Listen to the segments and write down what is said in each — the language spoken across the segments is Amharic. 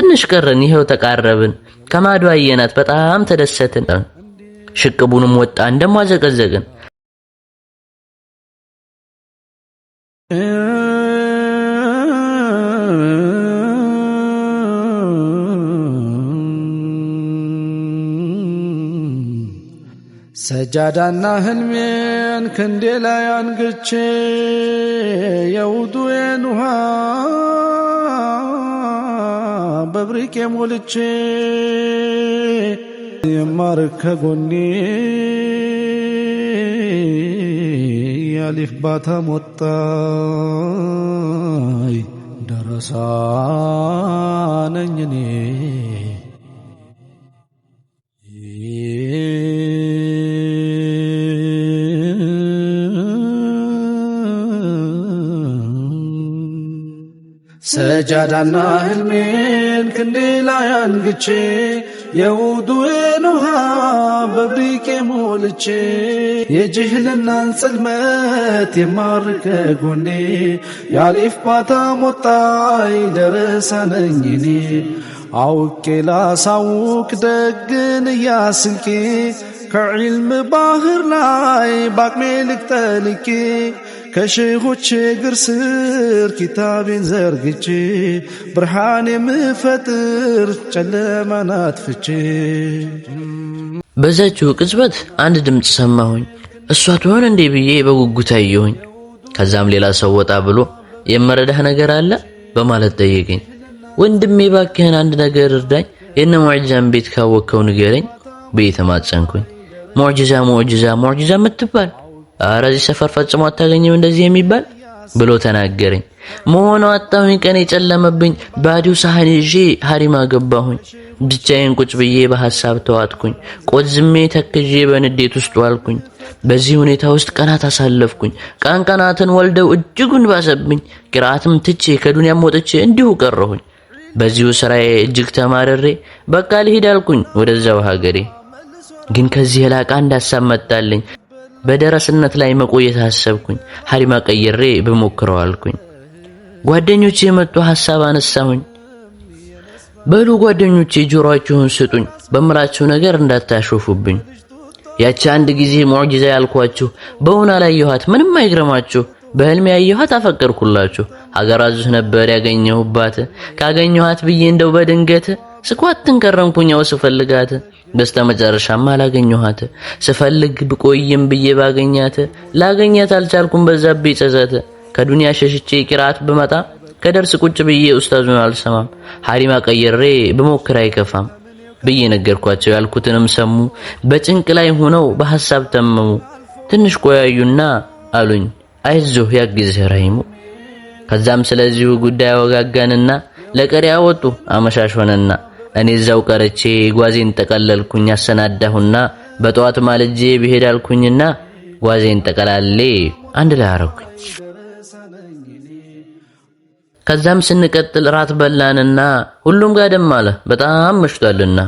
ትንሽ ቀረን ይሄው ተቃረብን ከማዶ አየናት በጣም ተደሰትን ሽቅቡንም ወጣ እንደማዘቀዘቅን ሰጃዳና ህልሜን ክንዴ ላይ አንግቼ የውዱዬን ውሃ በብሪቄ ሞልቼ የማርክ ከጎኔ ያሊፍ ባታ ሞጣይ ደረሳ ነኝ እኔ ሰጃዳና ህልሜን ክንዴ ላይ አንግቼ የውዱዬን ውሃ በብሪቄ ሞልቼ የጅህልናን ጽልመት የማርክ ከጎኔ ያሊፍ ባታ ሞጣይ ደረሳ ነኝ እኔ አውቄ ላሳውቅ ደግን እያስንቄ ከዕልም ባህር ላይ ባቅሜ ልቅጠልቄ ከሼኾች እግር ስር ኪታቤን ዘርግቼ ብርሃን የምፈጥር ጨለማን አጥፍቼ በዛችው ቅጽበት አንድ ድምጽ ሰማሁኝ እሷ ትሆን እንዴ ብዬ በጉጉት አየሁኝ ከዛም ሌላ ሰው ወጣ ብሎ የመረዳህ ነገር አለ በማለት ጠየቀኝ ወንድሜ ባክህን አንድ ነገር እርዳኝ የነ ሙዕጂዛን ቤት ካወቀው ንገረኝ ብዬ ተማጸንኩኝ ሙዕጂዛ ምትባል አራዚህ ሰፈር ፈጽሞ አታገኝም እንደዚህ የሚባል ብሎ ተናገረኝ መሆኑ አጣሁኝ ቀን የጨለመብኝ ባዲው ሳህን ይዤ ሐሪማ ገባሁኝ ብቻዬን ቁጭ ብዬ በሐሳብ ተዋጥኩኝ ቆዝሜ ተክዤ በንዴት ውስጥ ዋልኩኝ በዚህ ሁኔታ ውስጥ ቀናት አሳለፍኩኝ ቀናትን ወልደው እጅጉን ባሰብኝ ቅራአትም ትቼ ከዱንያም ወጥቼ እንዲሁ ቀረሁኝ በዚሁ ስራዬ እጅግ ተማረሬ በቃ ልሂድ አልኩኝ ወደዛው ሀገሬ ግን ከዚህ ላቃ እንዳሳብ መጣልኝ በደረስነት ላይ መቆየት አሰብኩኝ ሐሪማ ቀይሬ በሞክረው አልኩኝ ጓደኞቼ የመጡ ሐሳብ አነሳሁኝ በሉ ጓደኞቼ ጆሮአችሁን ስጡኝ በመላችሁ ነገር እንዳታሾፉብኝ ያቺ አንድ ጊዜ ሙዕጂዛ ያልኳችሁ በእውና ላይ ያዩት ምንም አይግረማችሁ በህልሜ ያየኋት አፈቀርኩላችሁ ሀገራዙ ነበር ያገኘሁባት ካገኘኋት ብዬ እንደው በድንገት ስኳትን ከረምኩኛው ስፈልጋት በስተመጨረሻም አላገኘኋት ስፈልግ ብቆይም ብዬ ባገኛት ላገኛት አልቻልኩም በዛብኝ ጸጸት ከዱንያ ሸሽቼ ቅራአት በመጣ ከደርስ ቁጭ ብዬ ኡስታዙን አልሰማም ሐሪማ ቀይሬ በሞክር አይከፋም ብዬ ነገርኳቸው ያልኩትንም ሰሙ በጭንቅ ላይ ሆነው በሐሳብ ተመሙ ትንሽ ቆያዩና አሉኝ አይዞህ ያግዝህ ረሂሙ ከዛም ስለዚሁ ጉዳይ ወጋጋንና ለቀሪያ ወጡ አመሻሽ ሆነና እኔ እዛው ቀርቼ ጓዜን ተቀለልኩኝ አሰናዳሁና በጧት ማልጄ ብሄድ አልኩኝና ጓዜን ተቀላልሌ አንድ ላይ አረኩኝ ከዛም ስንቀጥል ራት በላንና ሁሉም ጋር ደም አለ በጣም መሽቷልና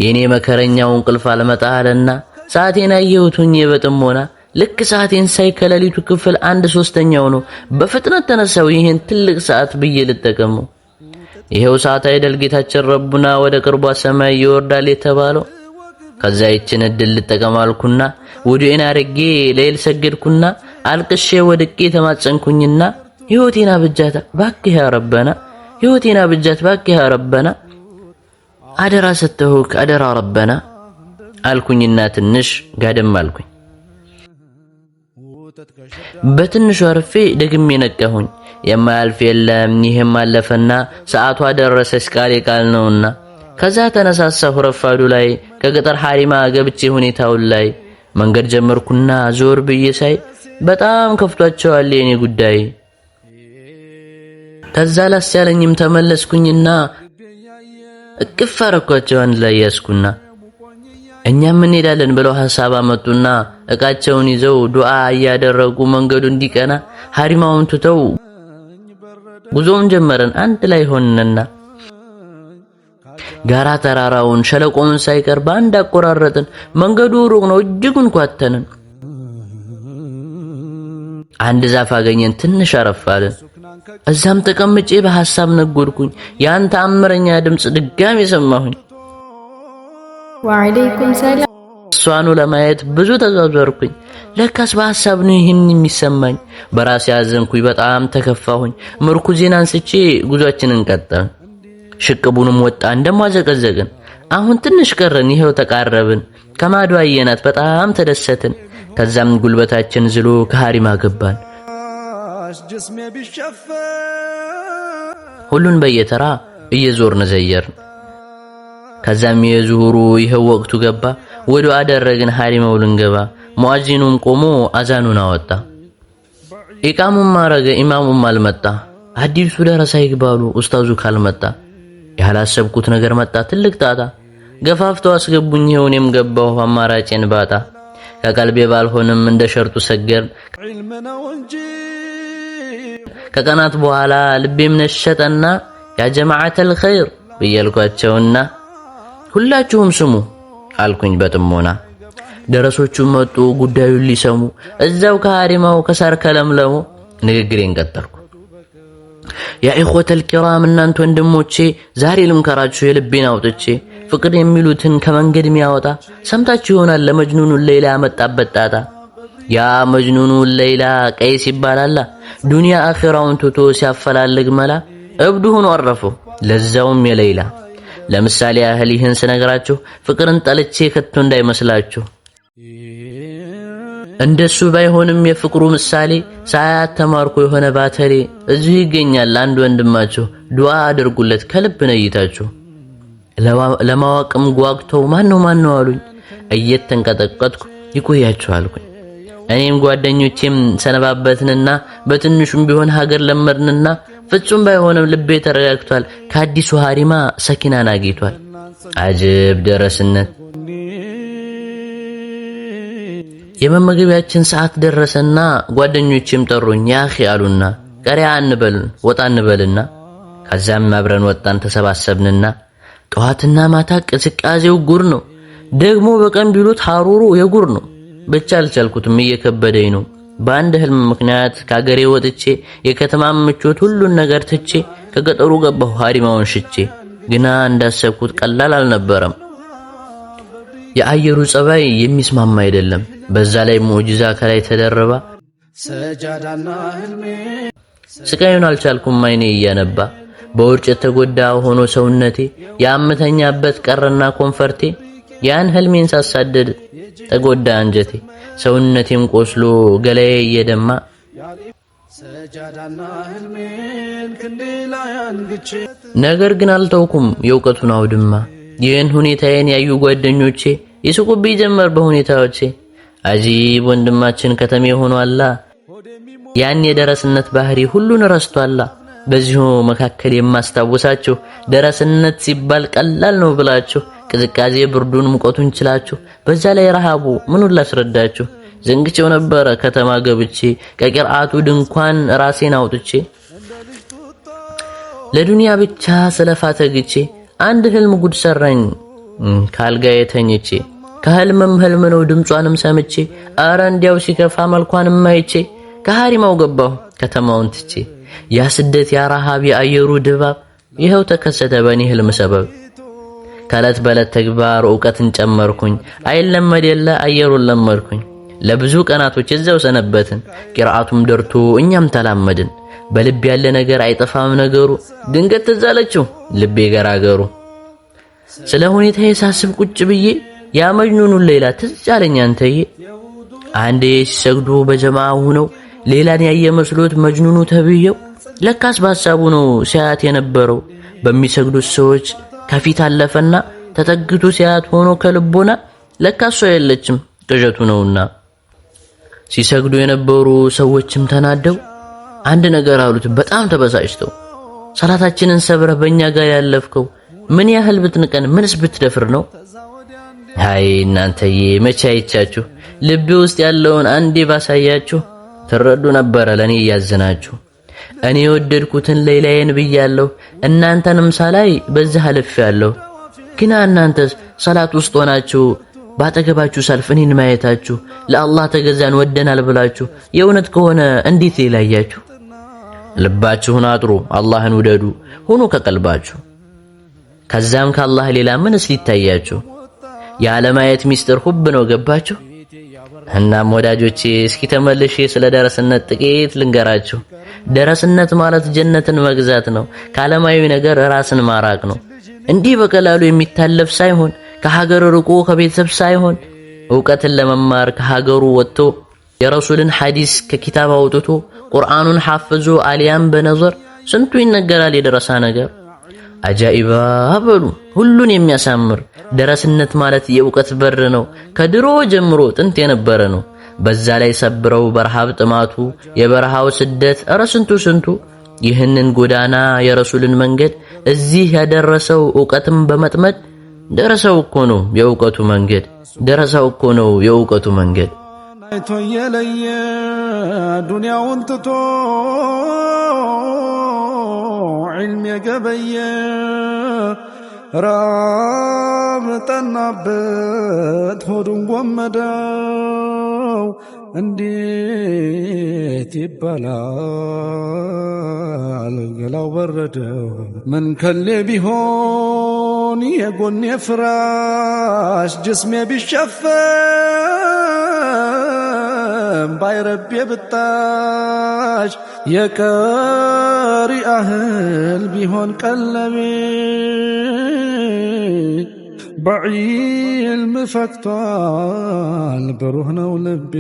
የኔ መከረኛው እንቅልፍ አልመጣለና ሰዓቴን አየሁትኝ በጥሞና ልክ ሰዓቴን ሳይከለሊቱ ክፍል 1/3ኛው ነው በፍጥነት ተነሳው ይሄን ትልቅ ሰዓት ብዬ ልጠቀመው ይሄው ሰዓት አይደል ጌታችን ረቡና ወደ ቅርቧ ሰማይ ይወርዳል የተባለው ከዛ ይችን እድል ልጠቀማልኩና ወዲኤና አርጌ ለይል ሰገድኩና አልቅሼ ወድቄ ተማጸንኩኝና ህይወቴና ብጃታ ባክህ ያ ረበና ህይወቴና ብጃት ባክህ ያ ረበና አደራ ሰተሁክ አደራ ረበና አልኩኝና ትንሽ ጋደም አልኩኝ በትንሹ አርፌ ደግሜ ነቀሁኝ የማያልፍ የለም ይሄም አለፈና ሰዓቷ ደረሰች ቃል ነውና ከዛ ተነሳሳሁ ረፋዱ ላይ ከገጠር ሐሪማ ገብቼ ሁኔታው ላይ መንገድ ጀመርኩና ዞር ብዬ ሳይ በጣም ከፍቷቸዋል የኔ ጉዳይ ከዛ ላስያለኝም ተመለስኩኝና እቅፍ አረኳቸው አንድ ላይ ያስኩና እኛም እንሄዳለን ብለው ሐሳብ አመጡና እቃቸውን ይዘው ዱዓ ያደረጉ መንገዱ እንዲቀና ሐሪማውን ትተው ጉዞውን ጀመረን አንድ ላይ ሆነንና ጋራ ተራራውን ሸለቆውን ሳይቀር ባንድ አቆራረጥን መንገዱ ሩቅ ነው እጅጉን ኳተንን አንድ ዛፍ አገኘን ትንሽ አረፋልን እዛም ተቀምጬ በሐሳብ ነጎድኩኝ። ያን ተአምረኛ ድምጽ ድጋሚ ሰማሁኝ። ወአለይኩም ሰላም። እሷኑ ለማየት ብዙ ተዟዟርኩኝ። ለካስ በሐሳብ ነው ይህን የሚሰማኝ። በራሴ አዘንኩኝ፣ በጣም ተከፋሁኝ። ምርኩዜን አንስቼ ጉዟችንን ቀጠልን። ሽቅቡንም ወጣ እንደማዘቀዘቅን። አሁን ትንሽ ቀረን፣ ይሄው ተቃረብን። ከማዶ አየናት፣ በጣም ተደሰትን። ከዛም ጉልበታችን ዝሎ ከሐሪማ ገባን። ሁሉን በየተራ እየዞርን ዘየርን። ከዛም የዙሁሩ ይሄው ወቅቱ ገባ። ወደ አደረግን ሐሪማው ልንገባ። ሙአዚኑም ቆሞ አዛኑን አወጣ። ኢቃሙም ማረገ፣ ኢማሙም አልመጣ። አዲሱ ደረሳ ይግባሉ ኡስታዙ ካልመጣ። ያላሰብኩት ነገር መጣ፣ ትልቅ ጣጣ። ገፋፍተው አስገቡኝ፣ ይሄው እኔም ገባሁ አማራጬን ባጣ። ከቀልቤ ባልሆንም እንደ ሸርጡ ሰገርን። ከቀናት በኋላ ልቤም ነሸጠና ያ ጀማዓተል ኸይር ብያልኳቸውና ሁላችሁም ስሙ አልኩኝ በጥሞና። ደረሶቹም መጡ ጉዳዩን ሊሰሙ። እዛው ከሐሪማው ከሳር ከለምለሙ ንግግሬን ቀጠልኩ። ያ ኢኽወተል ኪራም እናንተ ወንድሞቼ ዛሬ ልምከራችሁ የልቤን አውጥቼ። ፍቅር የሚሉትን ከመንገድ የሚያወጣ ሰምታችሁ ይሆናል ለመጅኑኑ ሌላ ያመጣበት ጣጣ። ያ መጅኑኑ ሌላ ቀይስ ይባላል። ዱንያ አኺራውን ትቶ ሲያፈላልግ መላ እብዱ ሆኖ አረፈው ለዛውም የሌላ። ለምሳሌ ያህል ይህን ስነግራችሁ ፍቅርን ጠልቼ ከቶ እንዳይመስላችሁ። እንደሱ ባይሆንም የፍቅሩ ምሳሌ ሳያት ተማርኩ የሆነ ባተሌ። እዚሁ ይገኛል አንድ ወንድማችሁ፣ ዱዓ አድርጉለት ከልብ ነይታችሁ። ለማወቅም ጓግተው ማነው አሉኝ። እየተንቀጠቀጥኩ ይቆያችሁ አልኩኝ። እኔም ጓደኞቼም ሰነባበትንና በትንሹም ቢሆን ሀገር ለመድንና ፍጹም ባይሆንም ልቤ ተረጋግቷል። ከአዲሱ ሐሪማ ሰኪናን አግኝቷል። አጅብ ደረስነት። የመመገቢያችን ሰዓት ደረሰና ጓደኞቼም ጠሩኝ። ያኺ አሉና ቀሪያ እንበልን ወጣ እንበልና ከዛም አብረን ወጣን ተሰባሰብንና ጠዋትና ማታ ቅዝቃዜው ጉር ነው። ደግሞ በቀን ቢሉት ሐሩሩ የጉር ነው። ብቻ አልቻልኩትም፣ እየከበደኝ ነው። በአንድ ህልም ምክንያት ከአገሬ ወጥቼ የከተማ ምቾት ሁሉን ነገር ትቼ ከገጠሩ ገባሁ ሐሪማውን ሽቼ። ግና እንዳሰብኩት ቀላል አልነበረም። የአየሩ ጸባይ የሚስማማ አይደለም። በዛ ላይ ሙዕጂዛ ከላይ ተደረባ። ስቃዩን አልቻልኩም፣ አይኔ እያነባ በውርጭ የተጎዳ ሆኖ ሰውነቴ። ያምተኛበት ቀረና ኮንፈርቴ። ያን ህልሜን ሳሳደድ ተጎዳ አንጀቴ። ሰውነቴም ቆስሎ ገላዬ እየደማ ነገር ግን አልተውኩም የእውቀቱን አውድማ። ይህን ሁኔታዬን ያዩ ጓደኞቼ ይስቁብኝ ጀመር በሁኔታዎቼ። አጂብ ወንድማችን ከተሜ ሆኗላ። ያን የደረስነት ባህሪ ሁሉን ረስቷላ። በዚሁ መካከል የማስታውሳችሁ ደረስነት ሲባል ቀላል ነው ብላችሁ ቅዝቃዜ ብርዱን ሙቀቱን ችላችሁ በዛ ላይ ረሃቡ ምኑን ላስረዳችሁ። ዘንግቼው ነበረ ከተማ ገብቼ ከቂርአቱ ድንኳን ራሴን አውጥቼ ለዱንያ ብቻ ስለፋተግቼ። አንድ ህልም ጉድ ሰራኝ ካልጋዬ ተኝቼ። ከህልምም ህልም ነው ድምጿንም ሰምቼ። አረ እንዲያው ሲከፋ መልኳንም አይቼ ከሐሪማው ገባሁ ከተማውን ትቼ። ያ ስደት ያ ረሃብ የአየሩ ድባብ ይኸው ተከሰተ በእኔ ህልም ሰበብ። ከዕለት በዕለት ተግባር ዕውቀትን ጨመርኩኝ። አይለመድ የለ አየሩን ለመድኩኝ። ለብዙ ቀናቶች እዛው ሰነበትን። ቂርአቱም ደርቶ እኛም ተላመድን። በልብ ያለ ነገር አይጠፋም ነገሩ። ድንገት ትዝ አለችው ልቤ ገራገሩ። ስለ ሁኔታዬ ሳስብ ቁጭ ብዬ ያ መጅኑኑን ሌላ ትዝ አለኝ አንተዬ። አንዴ ሲሰግዱ በጀማዓ ሆነው ሌላን ያየ መስሎት መጅኑኑ ተብየው ለካስ በሐሳቡ ነው ሲያት የነበረው። በሚሰግዱት ሰዎች ከፊት አለፈና ተጠግቶ ሲያት ሆኖ ከልቦና ለካስ የለችም ቅዠቱ ነውና። ሲሰግዱ የነበሩ ሰዎችም ተናደው አንድ ነገር አሉት በጣም ተበሳጭተው። ሰላታችንን ሰብረህ በእኛ ጋር ያለፍከው ምን ያህል ብትንቀን ምንስ ብትደፍር ነው? ሃይ እናንተዬ መቼ አይቻችሁ ልቤ ውስጥ ያለውን አንዴ ባሳያችሁ ትረዱ ነበረ ለኔ ያዘናችሁ። እኔ የወደድኩትን ሌላዬን ብያለሁ፣ እናንተንም ሳላይ በዚህ አልፌያለሁ። ግና እናንተስ ሰላት ውስጥ ሆናችሁ ባጠገባችሁ ሰልፍ እኔን ማየታችሁ ለአላህ ተገዛን ወደናል ብላችሁ የእውነት ከሆነ እንዴት ሌላያችሁ? ልባችሁን አጥሩ፣ አላህን ውደዱ፣ ሁኑ ከቀልባችሁ። ከዛም ከአላህ ሌላ ምንስ ሊታያችሁ? ያለማየት ሚስጥር ሁብ ነው። ገባችሁ? እናም ወዳጆቼ እስኪ ተመልሼ ስለ ደረስነት ጥቂት ልንገራችሁ። ደረስነት ማለት ጀነትን መግዛት ነው። ከዓለማዊ ነገር ራስን ማራቅ ነው። እንዲህ በቀላሉ የሚታለፍ ሳይሆን፣ ከሀገር ርቆ ከቤተሰብ ሳይሆን፣ ዕውቀትን ለመማር ከሀገሩ ወጥቶ የረሱልን ሐዲስ ከኪታብ አውጥቶ ቁርአኑን ሐፍዞ አሊያም በነዘር ስንቱ ይነገራል የደረሳ ነገር። አጃኢባ በሉ ሁሉን የሚያሳምር ደረስነት ማለት የዕውቀት በር ነው። ከድሮ ጀምሮ ጥንት የነበረ ነው። በዛ ላይ ሰብረው በረሃብ ጥማቱ የበረሃው ስደት እረ ስንቱ ይህንን ጎዳና የረሱልን መንገድ እዚህ ያደረሰው ዕውቀትም በመጥመድ ደረሰው እኮ ነው የዕውቀቱ መንገድ። ደረሰው እኮ ነው የዕውቀቱ መንገድ። አይቶ የለየ ዱንያውን ትቶ ዒልም የገበየ ራብ ጠናበት ሆዱን ጎመደው። እንዴት ይባላል ገላው በረደው። ምን ከሌ ቢሆን የጎኔ ፍራሽ ጅስሜ ቢሸፈን ባይረቤ ብጣሽ የቀሪ አህል ቢሆን ቀለቤ በዒልም ፈክቷል ብሩህ ነው ልቤ።